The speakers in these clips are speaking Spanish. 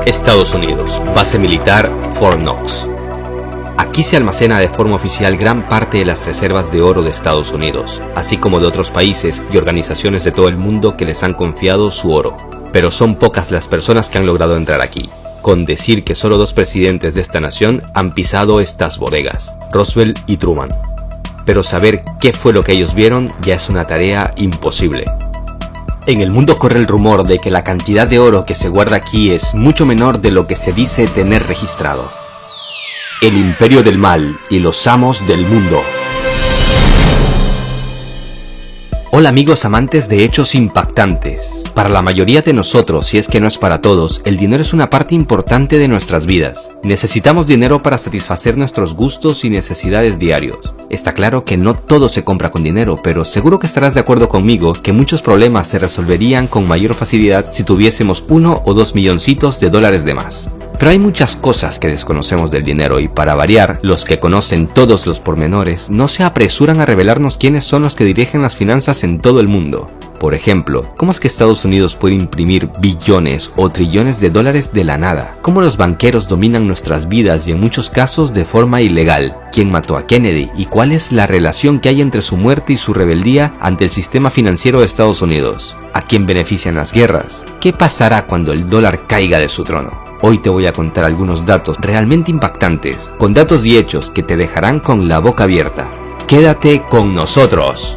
Estados Unidos, base militar Fort Knox. Aquí se almacena de forma oficial gran parte de las reservas de oro de Estados Unidos, así como de otros países y organizaciones de todo el mundo que les han confiado su oro. Pero son pocas las personas que han logrado entrar aquí, con decir que solo 2 presidentes de esta nación han pisado estas bodegas, Roosevelt y Truman. Pero saber qué fue lo que ellos vieron ya es una tarea imposible. En el mundo corre el rumor de que la cantidad de oro que se guarda aquí es mucho menor de lo que se dice tener registrado. El imperio del mal y los amos del mundo. Hola amigos amantes de hechos impactantes. Para la mayoría de nosotros, si es que no es para todos, el dinero es una parte importante de nuestras vidas. Necesitamos dinero para satisfacer nuestros gustos y necesidades diarios. Está claro que no todo se compra con dinero, pero seguro que estarás de acuerdo conmigo que muchos problemas se resolverían con mayor facilidad si tuviésemos 1 o 2 milloncitos de dólares de más. Pero hay muchas cosas que desconocemos del dinero y para variar, los que conocen todos los pormenores no se apresuran a revelarnos quiénes son los que dirigen las finanzas en todo el mundo. Por ejemplo, ¿cómo es que Estados Unidos puede imprimir billones o trillones de dólares de la nada? ¿Cómo los banqueros dominan nuestras vidas y en muchos casos de forma ilegal? ¿Quién mató a Kennedy? ¿Y cuál es la relación que hay entre su muerte y su rebeldía ante el sistema financiero de Estados Unidos? ¿A quién benefician las guerras? ¿Qué pasará cuando el dólar caiga de su trono? Hoy te voy a contar algunos datos realmente impactantes, con datos y hechos que te dejarán con la boca abierta. Quédate con nosotros.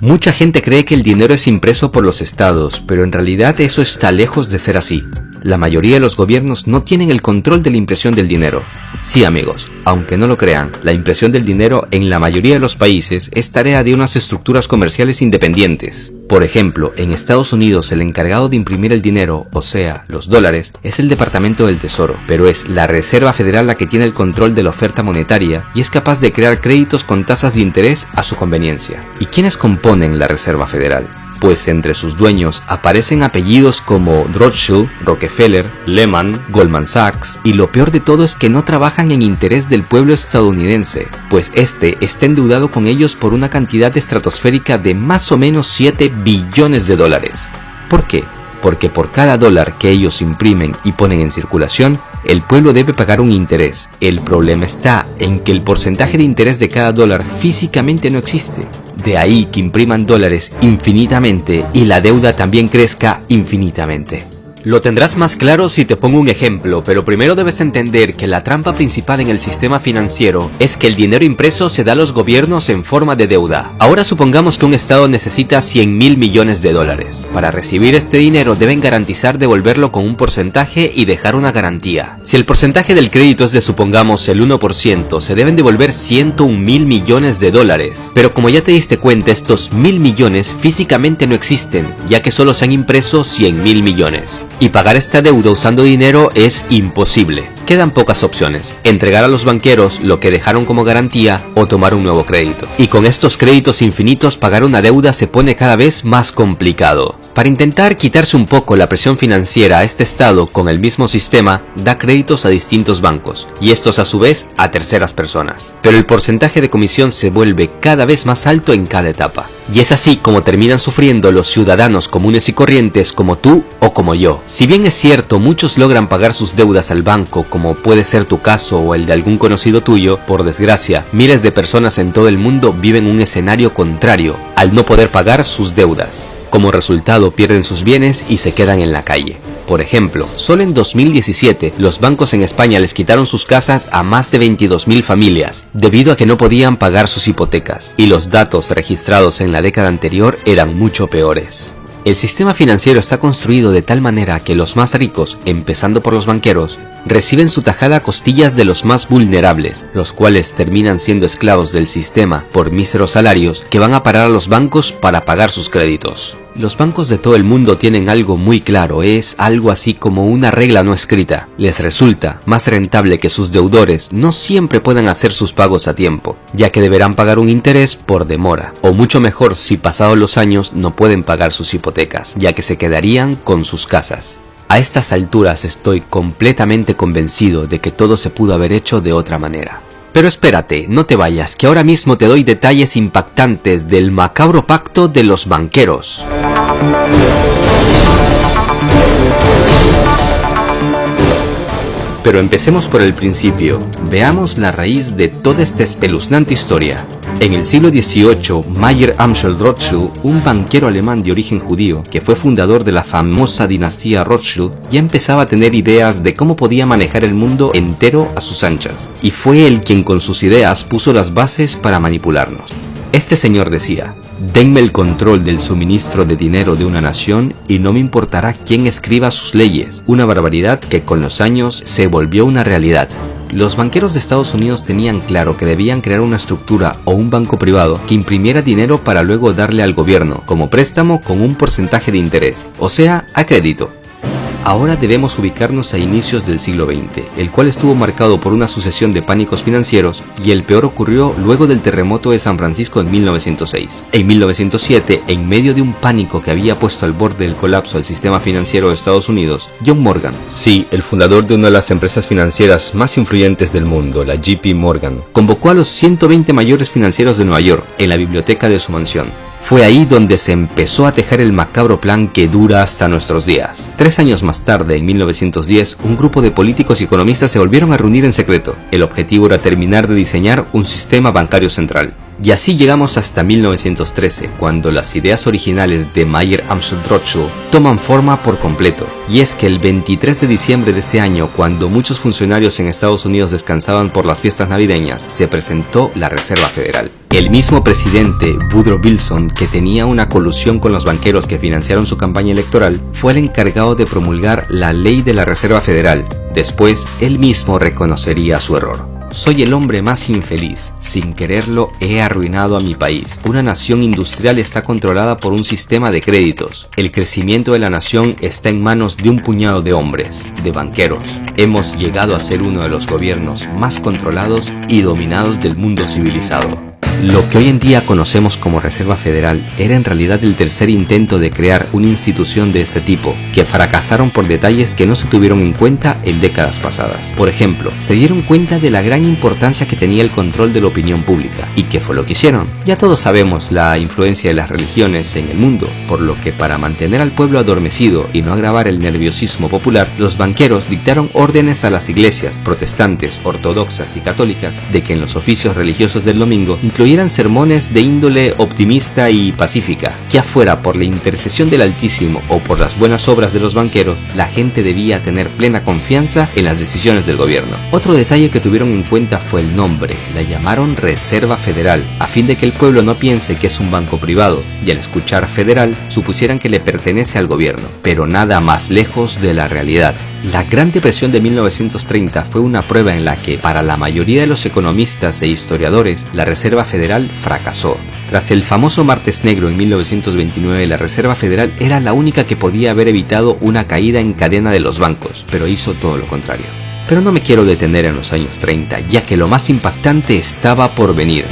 Mucha gente cree que el dinero es impreso por los estados, pero en realidad eso está lejos de ser así. La mayoría de los gobiernos no tienen el control de la impresión del dinero. Sí amigos, aunque no lo crean, la impresión del dinero en la mayoría de los países es tarea de unas estructuras comerciales independientes. Por ejemplo, en Estados Unidos el encargado de imprimir el dinero, o sea, los dólares, es el Departamento del Tesoro, pero es la Reserva Federal la que tiene el control de la oferta monetaria y es capaz de crear créditos con tasas de interés a su conveniencia. ¿Y quiénes componen la Reserva Federal? Pues entre sus dueños aparecen apellidos como Rothschild, Rockefeller, Lehman, Goldman Sachs, y lo peor de todo es que no trabajan en interés del pueblo estadounidense, pues este está endeudado con ellos por una cantidad estratosférica de más o menos 7 billones de dólares. ¿Por qué? Porque por cada dólar que ellos imprimen y ponen en circulación, el pueblo debe pagar un interés. El problema está en que el porcentaje de interés de cada dólar físicamente no existe. De ahí que impriman dólares infinitamente y la deuda también crezca infinitamente. Lo tendrás más claro si te pongo un ejemplo, pero primero debes entender que la trampa principal en el sistema financiero es que el dinero impreso se da a los gobiernos en forma de deuda. Ahora supongamos que un estado necesita 100.000 millones de dólares. Para recibir este dinero deben garantizar devolverlo con un porcentaje y dejar una garantía. Si el porcentaje del crédito es de supongamos el 1%, se deben devolver 101.000 millones de dólares. Pero como ya te diste cuenta, estos 1.000 millones físicamente no existen, ya que solo se han impreso 100.000 millones. Y pagar esta deuda usando dinero es imposible. Quedan pocas opciones: entregar a los banqueros lo que dejaron como garantía o tomar un nuevo crédito. Y con estos créditos infinitos pagar una deuda se pone cada vez más complicado. Para intentar quitarse un poco la presión financiera, este estado con el mismo sistema da créditos a distintos bancos y estos a su vez a terceras personas. Pero el porcentaje de comisión se vuelve cada vez más alto en cada etapa. Y es así como terminan sufriendo los ciudadanos comunes y corrientes como tú o como yo. Si bien es cierto, muchos logran pagar sus deudas al banco, como puede ser tu caso o el de algún conocido tuyo, por desgracia, miles de personas en todo el mundo viven un escenario contrario, al no poder pagar sus deudas. Como resultado pierden sus bienes y se quedan en la calle. Por ejemplo, solo en 2017 los bancos en España les quitaron sus casas a más de 22.000 familias, debido a que no podían pagar sus hipotecas, y los datos registrados en la década anterior eran mucho peores. El sistema financiero está construido de tal manera que los más ricos, empezando por los banqueros, reciben su tajada a costillas de los más vulnerables, los cuales terminan siendo esclavos del sistema por míseros salarios que van a parar a los bancos para pagar sus créditos. Los bancos de todo el mundo tienen algo muy claro, es algo así como una regla no escrita. Les resulta más rentable que sus deudores no siempre puedan hacer sus pagos a tiempo, ya que deberán pagar un interés por demora, o mucho mejor si pasados los años no pueden pagar sus hipotecas, ya que se quedarían con sus casas. A estas alturas estoy completamente convencido de que todo se pudo haber hecho de otra manera. Pero espérate, no te vayas, que ahora mismo te doy detalles impactantes del macabro pacto de los banqueros. Pero empecemos por el principio, veamos la raíz de toda esta espeluznante historia. En el siglo XVIII, Mayer Amschel Rothschild, un banquero alemán de origen judío, que fue fundador de la famosa dinastía Rothschild, ya empezaba a tener ideas de cómo podía manejar el mundo entero a sus anchas, y fue él quien con sus ideas puso las bases para manipularnos. Este señor decía: denme el control del suministro de dinero de una nación y no me importará quién escriba sus leyes, una barbaridad que con los años se volvió una realidad. Los banqueros de Estados Unidos tenían claro que debían crear una estructura o un banco privado que imprimiera dinero para luego darle al gobierno como préstamo con un porcentaje de interés, o sea, a crédito. Ahora debemos ubicarnos a inicios del siglo XX, el cual estuvo marcado por una sucesión de pánicos financieros, y el peor ocurrió luego del terremoto de San Francisco en 1906. En 1907, en medio de un pánico que había puesto al borde del colapso al sistema financiero de Estados Unidos, John Morgan, sí, el fundador de una de las empresas financieras más influyentes del mundo, la JP Morgan, convocó a los 120 mayores financieros de Nueva York en la biblioteca de su mansión. Fue ahí donde se empezó a tejer el macabro plan que dura hasta nuestros días. 3 años más tarde, en 1910, un grupo de políticos y economistas se volvieron a reunir en secreto. El objetivo era terminar de diseñar un sistema bancario central. Y así llegamos hasta 1913, cuando las ideas originales de Mayer Amschel Rothschild toman forma por completo. Y es que el 23 de diciembre de ese año, cuando muchos funcionarios en Estados Unidos descansaban por las fiestas navideñas, se presentó la Reserva Federal. El mismo presidente, Woodrow Wilson, que tenía una colusión con los banqueros que financiaron su campaña electoral, fue el encargado de promulgar la ley de la Reserva Federal. Después, él mismo reconocería su error. Soy el hombre más infeliz. Sin quererlo, he arruinado a mi país. Una nación industrial está controlada por un sistema de créditos. El crecimiento de la nación está en manos de un puñado de hombres, de banqueros. Hemos llegado a ser uno de los gobiernos más controlados y dominados del mundo civilizado. Lo que hoy en día conocemos como Reserva Federal era en realidad el tercer intento de crear una institución de este tipo, que fracasaron por detalles que no se tuvieron en cuenta en décadas pasadas. Por ejemplo, se dieron cuenta de la gran importancia que tenía el control de la opinión pública. ¿Y qué fue lo que hicieron? Ya todos sabemos la influencia de las religiones en el mundo, por lo que para mantener al pueblo adormecido y no agravar el nerviosismo popular, los banqueros dictaron órdenes a las iglesias protestantes, ortodoxas y católicas de que en los oficios religiosos del domingo incluyeran sermones de índole optimista y pacífica, ya fuera por la intercesión del Altísimo o por las buenas obras de los banqueros, la gente debía tener plena confianza en las decisiones del gobierno. Otro detalle que tuvieron en cuenta fue el nombre. La llamaron Reserva Federal, a fin de que el pueblo no piense que es un banco privado, y al escuchar federal supusieran que le pertenece al gobierno, pero nada más lejos de la realidad. La Gran Depresión de 1930 fue una prueba en la que, para la mayoría de los economistas e historiadores, la Reserva Federal fracasó. Tras el famoso Martes Negro en 1929, la Reserva Federal era la única que podía haber evitado una caída en cadena de los bancos, pero hizo todo lo contrario. Pero no me quiero detener en los años 30, ya que lo más impactante estaba por venir.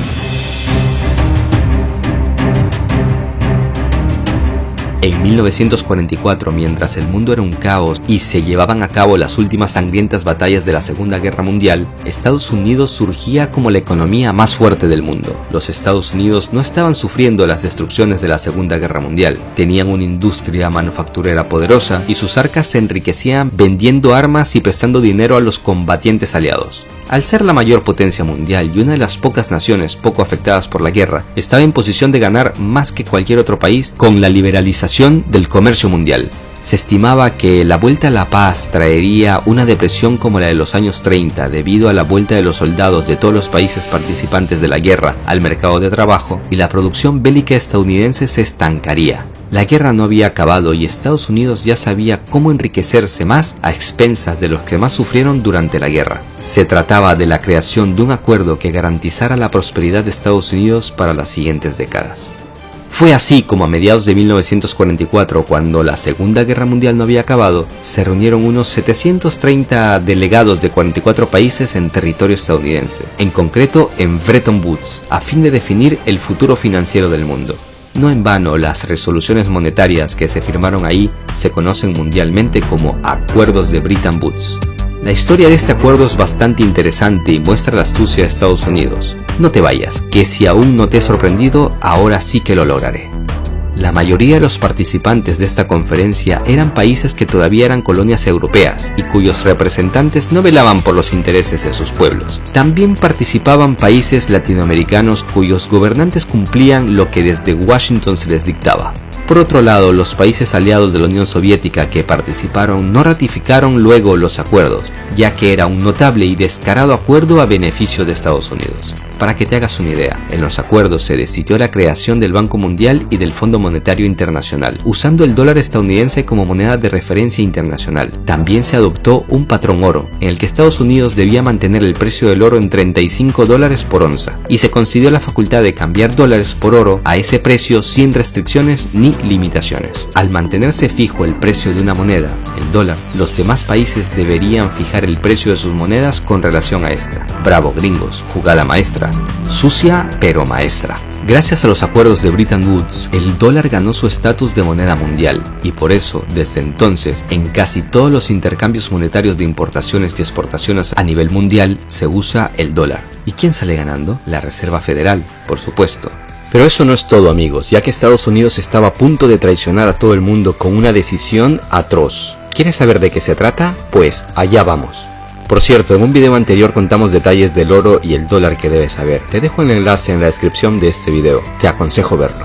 En 1944, mientras el mundo era un caos y se llevaban a cabo las últimas sangrientas batallas de la Segunda Guerra Mundial, Estados Unidos surgía como la economía más fuerte del mundo. Los Estados Unidos no estaban sufriendo las destrucciones de la Segunda Guerra Mundial, tenían una industria manufacturera poderosa y sus arcas se enriquecían vendiendo armas y prestando dinero a los combatientes aliados. Al ser la mayor potencia mundial y una de las pocas naciones poco afectadas por la guerra, estaba en posición de ganar más que cualquier otro país con la liberalización del comercio mundial. Se estimaba que la vuelta a la paz traería una depresión como la de los años 30 debido a la vuelta de los soldados de todos los países participantes de la guerra al mercado de trabajo, y la producción bélica estadounidense se estancaría. La guerra no había acabado y Estados Unidos ya sabía cómo enriquecerse más a expensas de los que más sufrieron durante la guerra. Se trataba de la creación de un acuerdo que garantizara la prosperidad de Estados Unidos para las siguientes décadas. Fue así como a mediados de 1944, cuando la Segunda Guerra Mundial no había acabado, se reunieron unos 730 delegados de 44 países en territorio estadounidense, en concreto en Bretton Woods, a fin de definir el futuro financiero del mundo. No en vano, las resoluciones monetarias que se firmaron ahí se conocen mundialmente como Acuerdos de Bretton Woods. La historia de este acuerdo es bastante interesante y muestra la astucia de Estados Unidos. No te vayas, que si aún no te he sorprendido, ahora sí que lo lograré. La mayoría de los participantes de esta conferencia eran países que todavía eran colonias europeas y cuyos representantes no velaban por los intereses de sus pueblos. También participaban países latinoamericanos cuyos gobernantes cumplían lo que desde Washington se les dictaba. Por otro lado, los países aliados de la Unión Soviética que participaron no ratificaron luego los acuerdos, ya que era un notable y descarado acuerdo a beneficio de Estados Unidos. Para que te hagas una idea, en los acuerdos se decidió la creación del Banco Mundial y del Fondo Monetario Internacional, usando el dólar estadounidense como moneda de referencia internacional. También se adoptó un patrón oro, en el que Estados Unidos debía mantener el precio del oro en $35 por onza, y se concedió la facultad de cambiar dólares por oro a ese precio sin restricciones ni limitaciones. Al mantenerse fijo el precio de una moneda, el dólar, los demás países deberían fijar el precio de sus monedas con relación a esta. Bravo gringos, jugada maestra. Sucia pero maestra. Gracias a los acuerdos de Bretton Woods, el dólar ganó su estatus de moneda mundial y por eso, desde entonces, en casi todos los intercambios monetarios de importaciones y exportaciones a nivel mundial se usa el dólar. ¿Y quién sale ganando? La Reserva Federal, por supuesto. Pero eso no es todo, amigos, ya que Estados Unidos estaba a punto de traicionar a todo el mundo con una decisión atroz. ¿Quieres saber de qué se trata? Pues allá vamos. Por cierto, en un video anterior contamos detalles del oro y el dólar que debes saber. Te dejo el enlace en la descripción de este video. Te aconsejo verlo.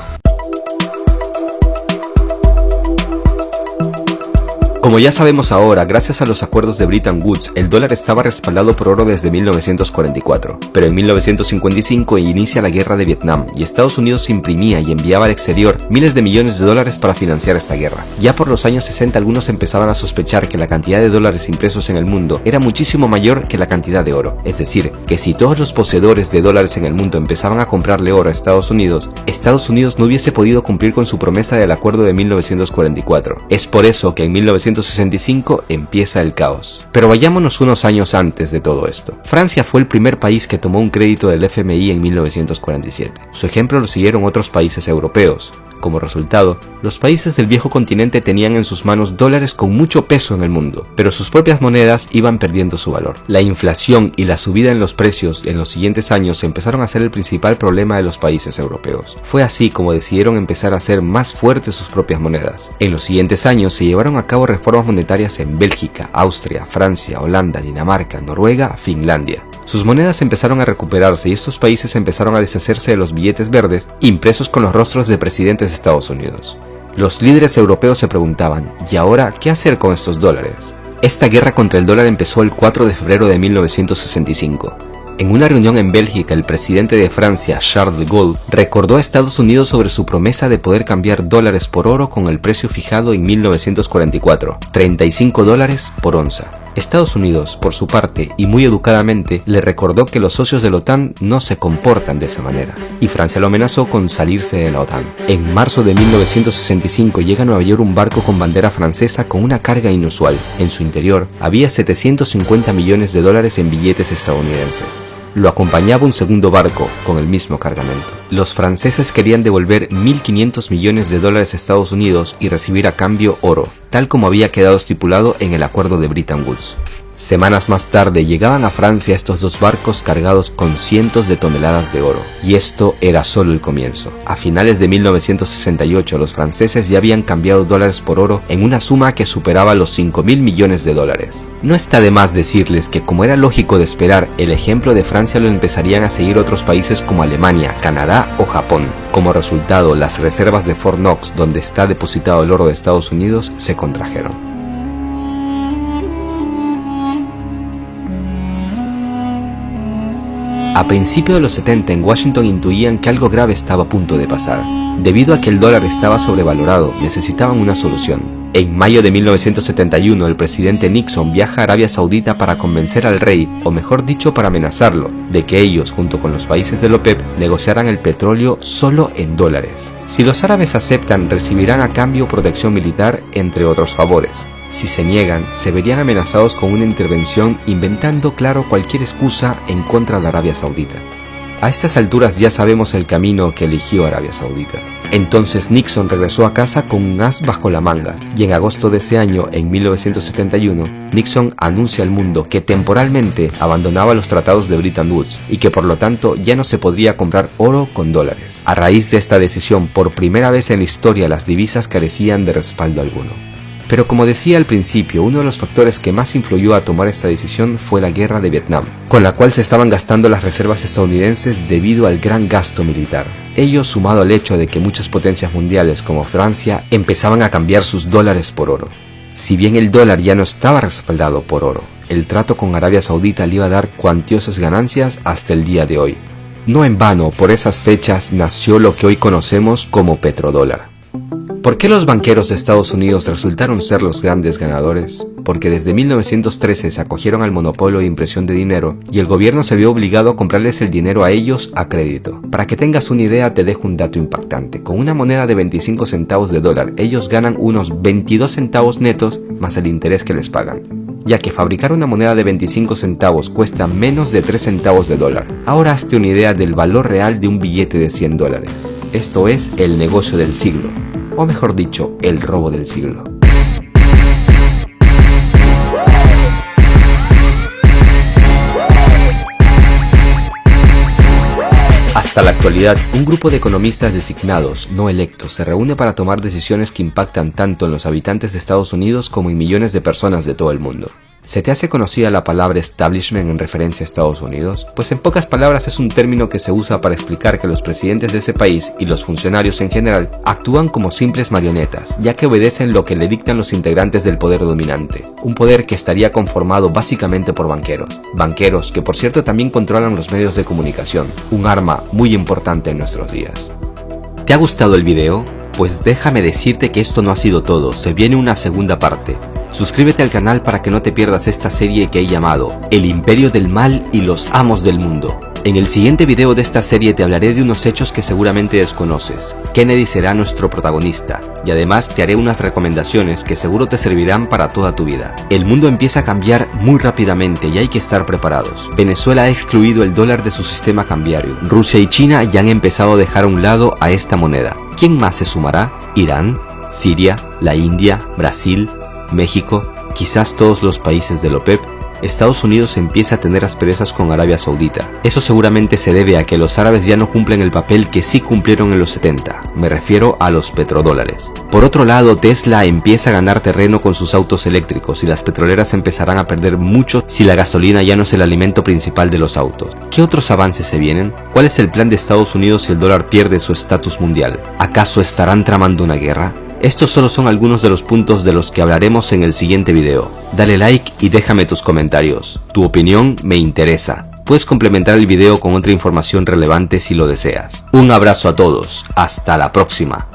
Como ya sabemos ahora, gracias a los acuerdos de Bretton Woods, el dólar estaba respaldado por oro desde 1944, pero en 1955 inicia la guerra de Vietnam y Estados Unidos imprimía y enviaba al exterior miles de millones de dólares para financiar esta guerra. Ya por los años 60 algunos empezaban a sospechar que la cantidad de dólares impresos en el mundo era muchísimo mayor que la cantidad de oro, es decir, que si todos los poseedores de dólares en el mundo empezaban a comprarle oro a Estados Unidos no hubiese podido cumplir con su promesa del acuerdo de 1944. Es por eso que en 1965 empieza el caos. Pero vayámonos unos años antes de todo esto. Francia fue el primer país que tomó un crédito del FMI en 1947. Su ejemplo lo siguieron otros países europeos. Como resultado, los países del viejo continente tenían en sus manos dólares con mucho peso en el mundo, pero sus propias monedas iban perdiendo su valor. La inflación y la subida en los precios en los siguientes años empezaron a ser el principal problema de los países europeos. Fue así como decidieron empezar a hacer más fuertes sus propias monedas. En los siguientes años se llevaron a cabo reformas monetarias en Bélgica, Austria, Francia, Holanda, Dinamarca, Noruega, Finlandia. Sus monedas empezaron a recuperarse y estos países empezaron a deshacerse de los billetes verdes impresos con los rostros de presidentes de Estados Unidos. Los líderes europeos se preguntaban, ¿y ahora qué hacer con estos dólares? Esta guerra contra el dólar empezó el 4 de febrero de 1965. En una reunión en Bélgica, el presidente de Francia, Charles de Gaulle, recordó a Estados Unidos sobre su promesa de poder cambiar dólares por oro con el precio fijado en 1944, $35 por onza. Estados Unidos, por su parte, y muy educadamente, le recordó que los socios de la OTAN no se comportan de esa manera, y Francia lo amenazó con salirse de la OTAN. En marzo de 1965 llega a Nueva York un barco con bandera francesa con una carga inusual. En su interior había 750 millones de dólares en billetes estadounidenses. Lo acompañaba un segundo barco con el mismo cargamento. Los franceses querían devolver 1.500 millones de dólares a Estados Unidos y recibir a cambio oro, tal como había quedado estipulado en el acuerdo de Bretton Woods. Semanas más tarde llegaban a Francia estos dos barcos cargados con cientos de toneladas de oro, y esto era solo el comienzo. A finales de 1968 los franceses ya habían cambiado dólares por oro en una suma que superaba los 5.000 millones de dólares. No está de más decirles que, como era lógico de esperar, el ejemplo de Francia lo empezarían a seguir otros países como Alemania, Canadá o Japón. Como resultado, las reservas de Fort Knox, donde está depositado el oro de Estados Unidos, se contrajeron. A principios de los 70 en Washington intuían que algo grave estaba a punto de pasar. Debido a que el dólar estaba sobrevalorado, necesitaban una solución. En mayo de 1971 el presidente Nixon viaja a Arabia Saudita para convencer al rey, o mejor dicho para amenazarlo, de que ellos, junto con los países de la OPEP, negociaran el petróleo solo en dólares. Si los árabes aceptan, recibirán a cambio protección militar, entre otros favores. Si se niegan, se verían amenazados con una intervención inventando, claro, cualquier excusa en contra de Arabia Saudita. A estas alturas ya sabemos el camino que eligió Arabia Saudita. Entonces Nixon regresó a casa con un as bajo la manga, y en agosto de ese año, en 1971, Nixon anuncia al mundo que temporalmente abandonaba los tratados de Bretton Woods y que por lo tanto ya no se podría comprar oro con dólares. A raíz de esta decisión, por primera vez en la historia las divisas carecían de respaldo alguno. Pero como decía al principio, uno de los factores que más influyó a tomar esta decisión fue la guerra de Vietnam, con la cual se estaban gastando las reservas estadounidenses debido al gran gasto militar. Ello sumado al hecho de que muchas potencias mundiales como Francia empezaban a cambiar sus dólares por oro. Si bien el dólar ya no estaba respaldado por oro, el trato con Arabia Saudita le iba a dar cuantiosas ganancias hasta el día de hoy. No en vano, por esas fechas nació lo que hoy conocemos como petrodólar. ¿Por qué los banqueros de Estados Unidos resultaron ser los grandes ganadores? Porque desde 1913 se acogieron al monopolio de impresión de dinero y el gobierno se vio obligado a comprarles el dinero a ellos a crédito. Para que tengas una idea te dejo un dato impactante. Con una moneda de 25 centavos de dólar, ellos ganan unos 22 centavos netos más el interés que les pagan, ya que fabricar una moneda de 25 centavos cuesta menos de 3 centavos de dólar. Ahora hazte una idea del valor real de un billete de 100 dólares. Esto es el negocio del siglo. O mejor dicho, el robo del siglo. Hasta la actualidad, un grupo de economistas designados, no electos, se reúne para tomar decisiones que impactan tanto en los habitantes de Estados Unidos como en millones de personas de todo el mundo. ¿Se te hace conocida la palabra establishment en referencia a Estados Unidos? Pues en pocas palabras es un término que se usa para explicar que los presidentes de ese país y los funcionarios en general actúan como simples marionetas, ya que obedecen lo que le dictan los integrantes del poder dominante, un poder que estaría conformado básicamente por banqueros que por cierto también controlan los medios de comunicación, un arma muy importante en nuestros días. ¿Te ha gustado el video? Pues déjame decirte que esto no ha sido todo, se viene una segunda parte. Suscríbete al canal para que no te pierdas esta serie que he llamado El Imperio del Mal y los Amos del Mundo. En el siguiente video de esta serie te hablaré de unos hechos que seguramente desconoces. Kennedy será nuestro protagonista y además te haré unas recomendaciones que seguro te servirán para toda tu vida. El mundo empieza a cambiar muy rápidamente y hay que estar preparados. Venezuela ha excluido el dólar de su sistema cambiario. Rusia y China ya han empezado a dejar a un lado a esta moneda. ¿Quién más se sumará? ¿Irán? ¿Siria? ¿La India? ¿Brasil? ¿México? ¿Quizás todos los países de la OPEP? Estados Unidos empieza a tener asperezas con Arabia Saudita. Eso seguramente se debe a que los árabes ya no cumplen el papel que sí cumplieron en los 70, me refiero a los petrodólares. Por otro lado, Tesla empieza a ganar terreno con sus autos eléctricos y las petroleras empezarán a perder mucho si la gasolina ya no es el alimento principal de los autos. ¿Qué otros avances se vienen? ¿Cuál es el plan de Estados Unidos si el dólar pierde su estatus mundial? ¿Acaso estarán tramando una guerra? Estos solo son algunos de los puntos de los que hablaremos en el siguiente video. Dale like y déjame tus comentarios. Tu opinión me interesa. Puedes complementar el video con otra información relevante si lo deseas. Un abrazo a todos. Hasta la próxima.